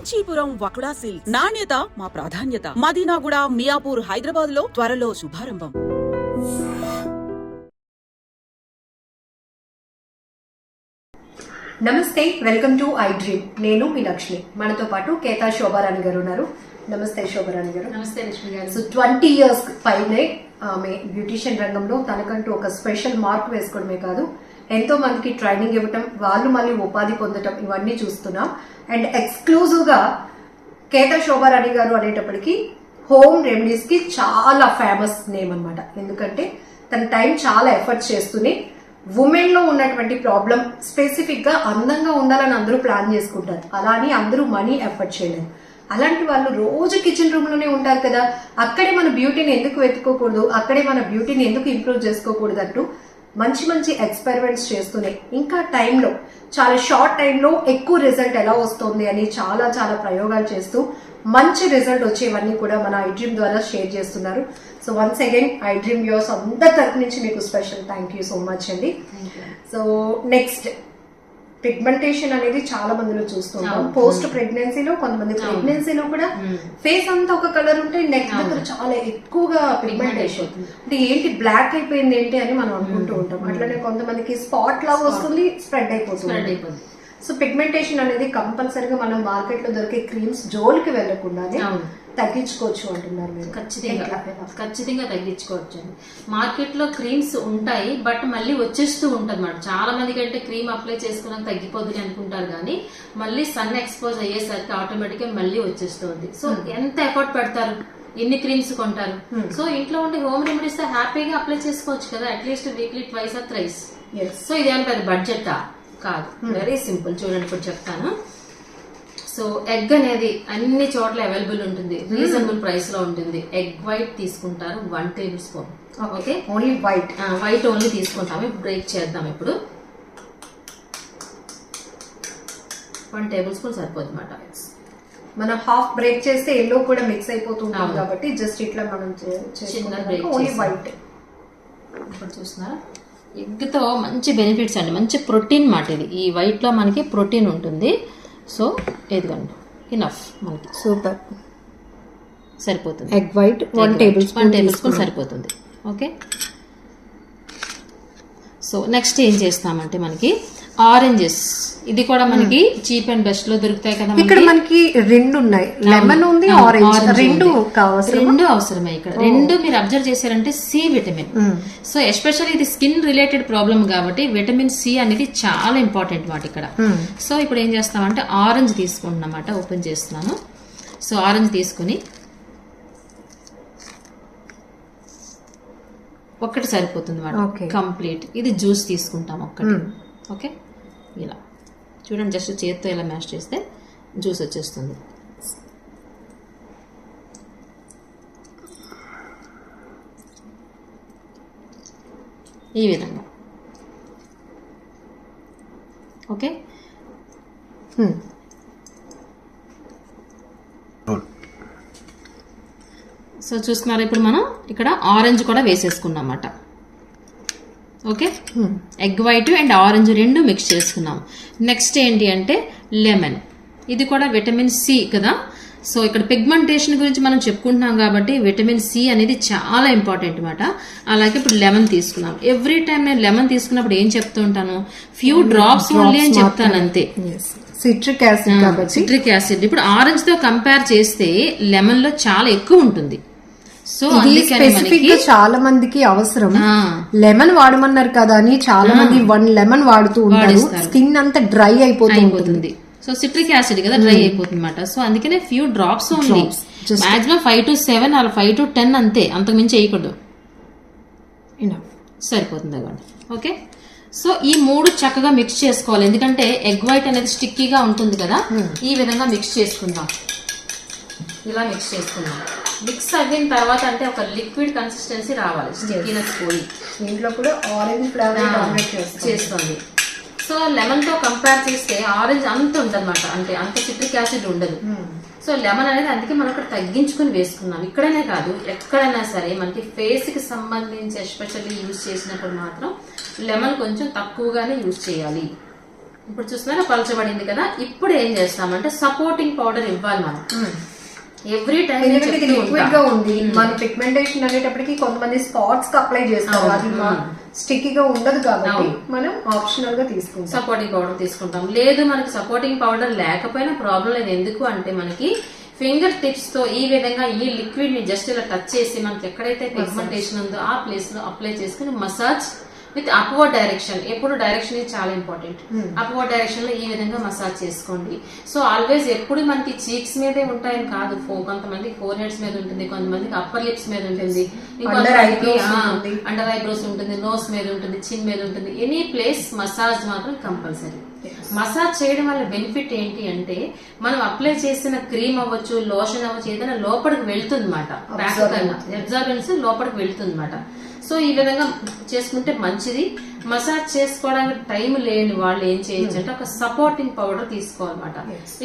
Kanchipuram వకుడా silks నాణ్యత మా ప్రాధాన్యత. మదీనాగూడ, మియాపూర్, హైదరాబాద్ లో త్వరలో శుభారంభం. నమస్తే, వెల్కమ్ టు ఐ డ్రీమ్. నేను మీ లక్ష్మి. మనతో పాటు కేతా శోభారాణి గారు ఉన్నారు. నమస్తే శోభారాణి గారు. నమస్తే లక్ష్మి గారు. సో 20 years పైనే ఆమె బ్యూటిషియన్ రంగంలో తనకంటూ ఒక స్పెషల్ మార్క్ వేసుకోవడమే కాదు, ఎంతో మందికి ట్రైనింగ్ ఇవ్వటం, వాళ్ళు మళ్ళీ ఉపాధి పొందటం, ఇవన్నీ చూస్తున్నాం. అండ్ ఎక్స్క్లూజివ్ గా కేతా శోభారాణి గారు అనేటప్పటికీ హోమ్ రెమెడీస్ కి చాలా ఫేమస్ నేమ్ అన్నమాట. ఎందుకంటే తన టైం చాలా ఎఫర్ట్స్ చేస్తూనే ఉమెన్ లో ఉన్నటువంటి ప్రాబ్లం స్పెసిఫిక్ గా అందంగా ఉండాలని అందరూ ప్లాన్ చేసుకుంటారు. అలా అని అందరూ మనీ ఎఫర్ట్ చేయలేరు. అలాంటి వాళ్ళు రోజు కిచెన్ రూమ్ లోనే ఉంటారు కదా, అక్కడే మన బ్యూటీని ఎందుకు వెతుక్కోకూడదు, అక్కడే మన బ్యూటీని ఎందుకు ఇంప్రూవ్ చేసుకోకూడదు అంటూ మంచి మంచి ఎక్స్పెరిమెంట్స్ చేస్తూనే ఇంకా టైంలో చాలా షార్ట్ టైంలో ఎక్కువ రిజల్ట్ ఎలా వస్తుంది అని చాలా చాలా ప్రయోగాలు చేస్తూ మంచి రిజల్ట్ వచ్చేవన్నీ కూడా మన ఐ డ్రీమ్ ద్వారా షేర్ చేస్తున్నారు. So once again I dream viewers అందరి తరఫు నుంచి మీకు special thank you so much అండి. సో నెక్స్ట్, పిగ్మెంటేషన్ అనేది చాలా మందిలో చూస్తుంటాం. పోస్ట్ ప్రెగ్నెన్సీలో, కొంతమంది ప్రెగ్నెన్సీలో కూడా ఫేస్ అంతా ఒక కలర్ ఉంటే నెక్ దగ్గర చాలా ఎక్కువగా పిగ్మెంటేషన్, అంటే ఏంటి బ్లాక్ అయిపోయింది ఏంటి అని మనం అనుకుంటూ ఉంటాం. అట్లనే కొంతమందికి స్పాట్ లాగా వస్తుంది, స్ప్రెడ్ అయిపోతుంది. సో పిగ్మెంటేషన్ అనేది కంపల్సరీగా మనం మార్కెట్ లో దొరికే క్రీమ్స్ జోలికి వెళ్లకుండానే తగ్గించుకోవచ్చు అంటున్నారు మీరు. ఖచ్చితంగా తగ్గించుకోవచ్చు అండి. మార్కెట్ లో క్రీమ్స్ ఉంటాయి, బట్ మళ్ళీ వచ్చేస్తూ ఉంటుంది మాట. చాలా మందికి అంటే క్రీమ్ అప్లై చేసుకున్నాక తగ్గిపోతుంది అనుకుంటారు, కానీ మళ్ళీ సన్ ఎక్స్పోజ్ అయ్యేసరికి ఆటోమేటిక్ గా మళ్ళీ వచ్చేస్తుంది. సో ఎంత ఎఫర్ట్ పెడతారు, ఎన్ని క్రీమ్స్ కొంటారు. సో ఇంట్లో ఉండే హోమ్ రెమెడీస్ తో హ్యాపీగా అప్లై చేసుకోవచ్చు కదా, at least weekly twice or thrice. So ఇదేం పెద్ద బడ్జెట్ కాదు, వెరీ సింపుల్. చూడండి ఇప్పుడు చెప్తాను. సో ఎగ్ అనేది అన్ని చోట్ల అవైలబుల్ ఉంటుంది, రీజనబుల్ ప్రైస్ లో ఉంటుంది. ఎగ్ వైట్ తీసుకుంటారు 1 tablespoon. Okay, only white. White only తీసుకుంటాము. బ్రేక్ చేద్దాం. ఇప్పుడు 1 tablespoon సరిపోతుంది అన్నమాట. మనం హాఫ్ బ్రేక్ చేస్తే ఎల్లో కూడా మిక్స్ అయిపోతుంటాం కాబట్టి జస్ట్ ఇట్లా మనం చిన్న బ్రేక్ ఓన్లీ వైట్. ఇప్పుడు చూస్తున్నారా, ఎగ్ తో మంచి బెనిఫిట్స్ అండి, మంచి ప్రోటీన్ మాట ఇది. ఈ వైట్ లో మనకి ప్రోటీన్ ఉంటుంది. సో ఎదిగండి, ఇనఫ్ మనకి, సూపర్, సరిపోతుంది. ఎగ్ వైట్ 1 tablespoon సరిపోతుంది. ఓకే, సో నెక్స్ట్ ఏం చేస్తామంటే మనకి ఆరెంజెస్, ఇది కూడా మనకి చీప్ అండ్ బెస్ట్ లో దొరుకుతాయి కదా. ఇక్కడ మనకి రెండు ఉన్నాయి, లెమన్ ఉంది, ఆరెంజ్, రెండు అవసరమే. ఇక్కడ రెండు మీరు అబ్జర్వ్ చేశారంటే సి విటమిన్. సో ఎస్పెషల్లీ ఇది స్కిన్ రిలేటెడ్ ప్రాబ్లం కాబట్టి విటమిన్ సి అనేది చాలా ఇంపార్టెంట్ మాట ఇక్కడ. సో ఇప్పుడు ఏం చేస్తామంటే ఆరెంజ్ తీసుకుంటున్నమాట, ఓపెన్ చేస్తున్నాను. సో ఆరెంజ్ తీసుకుని ఒక్కటి సరిపోతుంది మాట, కంప్లీట్. ఇది జ్యూస్ తీసుకుంటాం ఒక్కటి. ఓకే, ఇలా చూడండి, జస్ట్ చేత్తో ఇలా మ్యాష్ చేస్తే జ్యూస్ వచ్చేస్తుంది. ఈ విధంగా. ఓకే, సో చూస్తున్నారు, ఇప్పుడు మనం ఇక్కడ ఆరెంజ్ కూడా వేసేసుకున్నామన్నమాట. Okay, egg white and orange రెండు మిక్స్ చేసుకున్నాం. నెక్స్ట్ ఏంటి అంటే లెమన్, ఇది కూడా విటమిన్ సి కదా. సో ఇక్కడ పిగ్మెంటేషన్ గురించి మనం చెప్పుకుంటున్నాం కాబట్టి విటమిన్ సి అనేది చాలా ఇంపార్టెంట్ మాట. అలాగే ఇప్పుడు లెమన్ తీసుకున్నాం. ఎవ్రీ టైం నేను లెమన్ తీసుకున్నప్పుడు ఏం చెప్తూ ఉంటాను, ఫ్యూ డ్రాప్స్ ఓన్లీ అని చెప్తాను అంతే. సిట్రిక్ యాసిడ్ కాబట్టి, సిట్రిక్ యాసిడ్ ఇప్పుడు ఆరెంజ్ తో కంపేర్ చేస్తే లెమన్ లో చాలా ఎక్కువ ఉంటుంది. సో స్పెసిఫిక్ గా చాలా మందికి అవసరం. లెమన్ వాడమన్నారు కదా అని చాలా మంది 1 lemon వాడుతూ ఉంటారు, స్కిన్ అంతా డ్రై అయిపోతుంది. సో సిట్రిక్ యాసిడ్ కదా, డ్రై అయిపోతుంది అనమాట. సో అందుకనే few drops only, maximum 5 to 7 అలా 5 to 10 అంతే, అంతకు మించి వేయకూడదు, సరిపోతుంది అవ్వండి. ఓకే, సో ఈ 3 చక్కగా మిక్స్ చేసుకోవాలి, ఎందుకంటే ఎగ్ వైట్ అనేది స్టిక్కీగా ఉంటుంది కదా. ఈ విధంగా మిక్స్ చేసుకుందాం, ఇలా మిక్స్ చేసుకుందాం. మిక్స్ అయిన తర్వాత అంటే ఒక లిక్విడ్ కన్సిస్టెన్సీ రావాలి, స్టిక్కీనెస్ పోయి. దీంట్లో కూడా ఆరెంజ్ ఫ్లేవర్ చేస్తుంది. సో లెమన్ తో కంపేర్ చేస్తే ఆరెంజ్ అంత ఉండదన్నమాట, అంటే అంత సిట్రిక్ యాసిడ్ ఉండదు. సో లెమన్ అనేది అందుకే మనం ఇక్కడ తగ్గించుకుని వేసుకున్నాం. ఇక్కడనే కాదు, ఎక్కడైనా సరే మనకి ఫేస్ కి సంబంధించి ఎస్పెషల్లీ యూజ్ చేసినప్పుడు మాత్రం లెమన్ కొంచెం తక్కువగానే యూజ్ చేయాలి. ఇప్పుడు చూస్తున్నారా పలచబడింది కదా. ఇప్పుడు ఏం చేస్తామంటే సపోర్టింగ్ పౌడర్ ఇవ్వాలి మనం ఎవ్రీ టైం. ఎందుకంటే ఇది లిక్విడ్ గా ఉంది, మన పిగ్మెంటేషన్ అనేటప్పటికి కొంతమంది స్పాట్స్ కి అప్లై చేస్తారు, అది స్టిక్కీగా ఉండదు కాబట్టి మనం ఆప్షనల్ గా తీసుకుంటాం. సపోర్టింగ్ పౌడర్ తీసుకుంటాం. లేదు మనకి సపోర్టింగ్ పౌడర్ లేకపోయినా ప్రాబ్లం లేదు. ఎందుకు అంటే మనకి ఫింగర్ టిప్స్ తో ఈ విధంగా ఈ లిక్విడ్ ని జస్ట్ ఇలా టచ్ చేసి మనకి ఎక్కడైతే పిగ్మెంటేషన్ ఉందో ఆ ప్లేస్ లో అప్లై చేసుకుని మసాజ్ విత్ అప్వర్డ్ డైరెక్షన్. ఎప్పుడు డైరెక్షన్ ఇది చాలా ఇంపార్టెంట్. అప్వర్డ్ డైరెక్షన్ లో ఈ విధంగా మసాజ్ చేసుకోండి. సో ఆల్వేస్ ఎప్పుడు మనకి చీక్స్ మీదే ఉంటాయని కాదు, కొంతమంది ఫోర్ హెడ్స్ మీద ఉంటుంది, కొంతమందికి అప్పర్ లిప్స్ మీద ఉంటుంది, ఇంకొంతమందికి అండర్ ఐబ్రోస్ ఉంటుంది, నోస్ మీద ఉంటుంది, చిన్ మీద ఉంటుంది. ఎనీ ప్లేస్ మసాజ్ మాత్రం కంపల్సరీ. మసాజ్ చేయడం వల్ల బెనిఫిట్ ఏంటి అంటే మనం అప్లై చేసిన క్రీమ్ అవ్వచ్చు, లోషన్ అవ్వచ్చు, ఏదైనా లోపలికి వెళ్తుంది అనమాట. ప్యాక్ కన్నా అబ్జార్బెన్స్ లోపలికి వెళ్తుంది అనమాట. సో ఈ విధంగా చేసుకుంటే మంచిది. మసాజ్ చేసుకోవడానికి టైం లేని వాళ్ళు ఏం చేయొచ్చు అంటే ఒక సపోర్టింగ్ పౌడర్ తీసుకోవాలన్నమాట.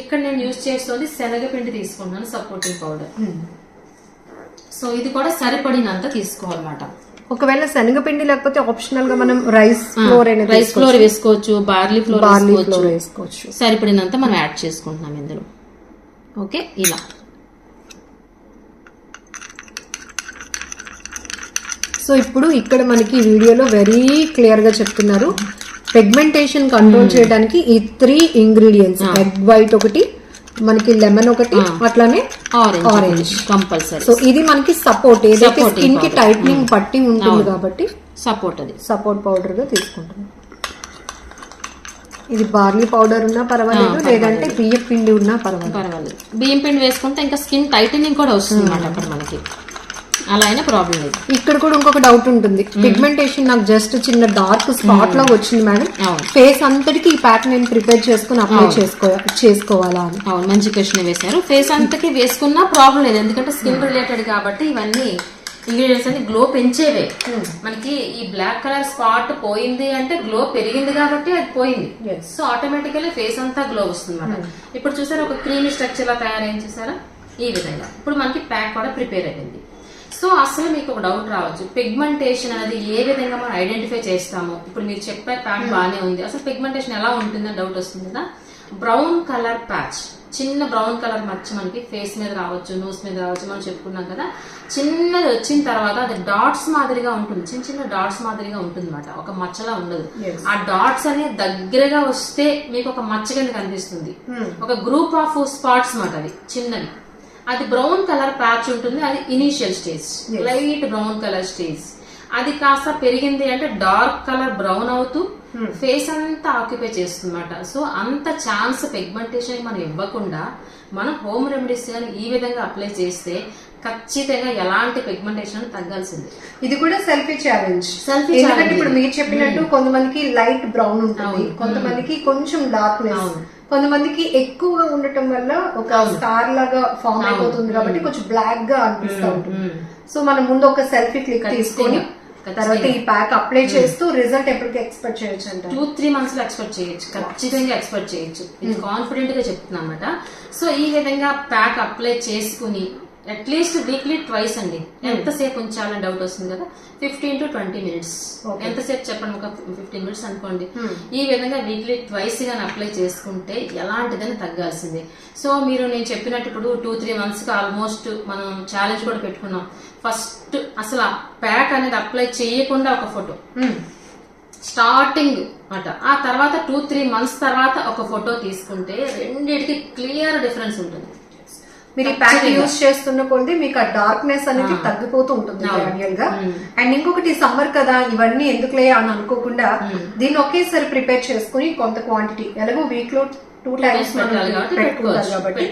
ఇక్కడ నేను యూజ్ చేస్తుంది శనగపిండి తీసుకుంటున్నాను సపోర్టింగ్ పౌడర్. సో ఇది కూడా సరిపడినంత తీసుకోవాలన్నమాట. ఒకవేళ శనగపిండి లేకపోతే ఆప్షనల్ గా మనం రైస్ ఫ్లోర్ వేసుకోవచ్చు, బార్లీ ఫ్లోర్ వేసుకోవచ్చు. సరిపడినంత మనం యాడ్ చేసుకుంటున్నాం ఇందులో. ఓకే, ఇలా సో ఇప్పుడు ఇక్కడ మనకి వీడియోలో వెరీ క్లియర్ గా చెప్తున్నారు పిగ్మెంటేషన్ కంట్రోల్ చేయడానికి ఈ 3 ఇంగ్రీడియంట్స్, ఎగ్ వైట్ ఒకటి, మనకి లెమన్ ఒకటి, అట్లానే ఆరెంజ్ కంపల్సరీ. సో ఇది మనకి సపోర్ట్, ఏదైతే స్కిన్ కి టైట్నింగ్ పట్టి ఉంటుంది కాబట్టి సపోర్ట్ పౌడర్ గా తీసుకుంటున్నాం. ఇది బార్లీ పౌడర్ ఉన్నా పర్వాలేదు, లేదంటే బియ్యం పిండి ఉన్నా పర్వాలేదు. బియ్యం పిండి వేసుకుంటే ఇంకా స్కిన్ టైటనింగ్ కూడా వస్తుంది అన్నమాట మనకి. అలా అయినా ప్రాబ్లం లేదు. ఇక్కడ కూడా ఇంకొక డౌట్ ఉంటుంది, పిగ్మెంటేషన్ నాకు జస్ట్ చిన్న డార్క్ స్పాట్ లాగా వచ్చింది మేడం, ఫేస్ అంతటికి ఈ ప్యాక్ నేను ప్రిపేర్ చేసుకుని అప్లై చేసుకోవాలా అని. అవును, మంచి క్వశ్చన్ వేశారు. ఫేస్ అంతకి వేసుకున్నా ప్రాబ్లం లేదు, ఎందుకంటే స్కిన్ రిలేటెడ్ కాబట్టి ఇవన్నీ ఇంగ్రీడియంట్స్ అన్ని గ్లో పెంచేవే. మనకి ఈ బ్లాక్ కలర్ స్పాట్ పోయింది అంటే గ్లో పెరిగింది కాబట్టి అది పోయింది. సో ఆటోమేటికల్లీ ఫేస్ అంతా గ్లో వస్తుంది అన్నమాట. ఇప్పుడు చూసారా ఒక క్రీమీ స్ట్రక్చర్ లా తయారైంది చూసారా ఈ విధంగా. ఇప్పుడు మనకి ప్యాక్ కూడా ప్రిపేర్ అయింది. సో అసలు మీకు ఒక డౌట్ రావచ్చు, పిగ్మెంటేషన్ అనేది ఏ విధంగా మనం ఐడెంటిఫై చేస్తాము. ఇప్పుడు మీరు చెప్పే ప్యాక్ బాగానే ఉంది, అసలు పిగ్మెంటేషన్ ఎలా ఉంటుందని డౌట్ వస్తుంది కదా. బ్రౌన్ కలర్ ప్యాచ్, చిన్న బ్రౌన్ కలర్ మచ్చ మనకి ఫేస్ మీద రావచ్చు, నోస్ మీద రావచ్చు, మనం చెప్పుకున్నాం కదా. చిన్నది వచ్చిన తర్వాత అది డాట్స్ మాదిరిగా ఉంటుంది, చిన్న చిన్న డాట్స్ మాదిరిగా ఉంటుంది అనమాట, ఒక మచ్చలా ఉండదు. ఆ డాట్స్ అనేది దగ్గరగా వస్తే మీకు ఒక మచ్చ కింద కనిపిస్తుంది, ఒక గ్రూప్ ఆఫ్ స్పాట్స్ మాట. అవి చిన్నవి, అది బ్రౌన్ కలర్ ప్యాచ్ ఉంటుంది, అది initial stage, light brown colour stage. అది కాస్త పెరిగింది అంటే డార్క్ కలర్ బ్రౌన్ అవుతూ ఫేస్ అంతా ఆక్యుపై చేస్తుందన్నమాట. సో అంత ఛాన్స్ పిగ్మెంటేషన్ మనం ఇవ్వకుండా మనం హోమ్ రెమెడీస్ కానీ ఈ విధంగా అప్లై చేస్తే ఖచ్చితంగా ఎలాంటి పిగ్మెంటేషన్ తగ్గాల్సింది. ఇది కూడా సెల్ఫీ ఛాలెంజ్. ఎందుకంటే ఇప్పుడు మీరు చెప్పినట్టు కొంతమందికి లైట్ బ్రౌన్ ఉంటుంది, కొంతమందికి కొంచెం డార్క్నెస్, కొంతమందికి ఎక్కువగా ఉండటం వల్ల ఒక స్టార్ లాగా ఫామ్ అయిపోతుంది కాబట్టి కొంచెం బ్లాక్ గా అనిపిస్తూ ఉంటుంది. సో మనం ముందు ఒక సెల్ఫీ క్లిక్ తీసుకొని తర్వాత ఈ ప్యాక్ అప్లై చేస్తూ రిజల్ట్ ఎప్పటికి ఎక్స్పెక్ట్ చేయొచ్చు అంటే 2-3 months లో ఎక్స్పెక్ట్ చేయొచ్చు, ఖచ్చితంగా ఎక్స్పెక్ట్ చేయొచ్చు. ఇది కాన్ఫిడెంట్ గా చెప్తున్నా అన్నమాట. సో ఈ విధంగా ప్యాక్ అప్లై చేసుకుని అట్లీస్ట్ వీక్లీ ట్వైస్ అండి. ఎంతసేపు ఉంచాలని డౌట్ వస్తుంది కదా, 15 to 20 minutes. ఎంతసేపు చెప్పండి, ఒక 15 minutes అనుకోండి. ఈ విధంగా వీక్లీ ట్వైస్ గాని అప్లై చేసుకుంటే ఎలాంటిదని తగ్గాల్సిందే. సో మీరు నేను చెప్పినట్టు ఇప్పుడు 2-3 months కి ఆల్మోస్ట్ మనం ఛాలెంజ్ కూడా పెట్టుకున్నాం. ఫస్ట్ అసలు ప్యాక్ అనేది అప్లై చేయకుండా ఒక ఫోటో స్టార్టింగ్ అట, ఆ తర్వాత 2-3 months తర్వాత ఒక ఫోటో తీసుకుంటే రెండింటికి క్లియర్ డిఫరెన్స్ ఉంటుంది. మీరు ఈ ప్యాక్ యూజ్ చేస్తున్న కొద్ది మీకు ఆ డార్క్నెస్ అనేది తగ్గిపోతూ ఉంటుంది గ్రాడ్యువల్ గా. అండ్ ఇంకొకటి సమ్మర్ కదా ఇవన్నీ ఎందుకులే అని అనుకోకుండా దీన్ని ఒకేసారి ప్రిపేర్ చేసుకుని కొంత క్వాంటిటీ ఎలాగో వీక్ లో 2 times పెట్టుకుంటారు కాబట్టి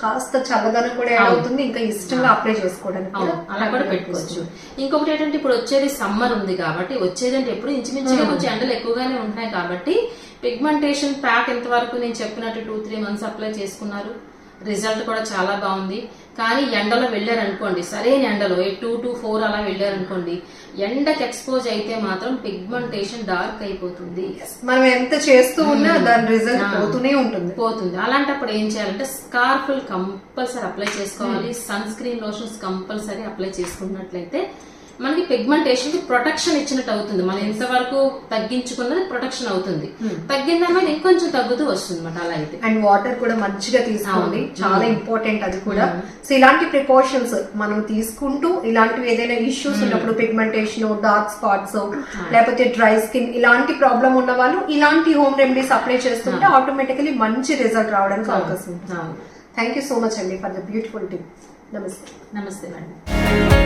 కాస్త చల్లదనం కూడా యాడ్ అవుతుంది, ఇంకా ఇష్టంగా అప్లై చేసుకోవడానికి అలా కూడా పెట్టుకోవచ్చు. ఇంకొకటి ఏంటంటే ఇప్పుడు వచ్చేది సమ్మర్ ఉంది కాబట్టి, వచ్చేదంటే ఎప్పుడు ఇంచుమించుగా కొంచెం ఎండలు ఎక్కువగానే ఉంటాయి కాబట్టి పిగ్మెంటేషన్ ప్యాక్ ఎంతవరకు నేను చెప్పినట్టు 2-3 months అప్లై చేసుకున్నారు, రిజల్ట్ కూడా చాలా బాగుంది. కానీ ఎండలో వెళ్ళారనుకోండి, సరైన ఎండలో 2 to 4 అలా వెళ్ళారనుకోండి, ఎండకి ఎక్స్పోజ్ అయితే మాత్రం పిగ్మెంటేషన్ డార్క్ అయిపోతుంది. మనం ఎంత చేస్తూ ఉన్నా దాని రిజల్ట్ పోతూనే పోతుంది. అలాంటప్పుడు ఏం చేయాలంటే స్కార్ఫ్ కంపల్సరీ అప్లై చేసుకోవాలి, sunscreen lotions compulsory apply చేసుకున్నట్లయితే మనకి పిగ్మెంటేషన్ కి ప్రొటెక్షన్ ఇచ్చినట్టు అవుతుంది. మనం ఎంతవరకు తగ్గించుకున్నది ప్రొటెక్షన్ అవుతుంది. తగ్గిందన్నది ఇంకొంచెం తగ్గుతూ వస్తుంది అనమాట. అలా అయితే అండ్ వాటర్ కూడా మంచిగా తీసుకోండి, చాలా ఇంపార్టెంట్ అది కూడా. సో ఇలాంటి ప్రికాషన్స్ మనం తీసుకుంటూ ఇలాంటివి ఏదైనా ఇష్యూస్ ఉన్నప్పుడు పిగ్మెంటేషన్, డార్క్ స్పాట్స్, లేకపోతే డ్రై స్కిన్ ఇలాంటి ప్రాబ్లం ఉన్న వాళ్ళు ఇలాంటి హోమ్ రెమెడీస్ అప్లై చేస్తుంటే ఆటోమేటికలీ మంచి రిజల్ట్ రావడానికి అవకాశం ఉంది. థ్యాంక్ యూ సో మచ్ అండి ఫర్ ద బ్యూటిఫుల్ టిప్. నమస్తే. నమస్తే మేడం.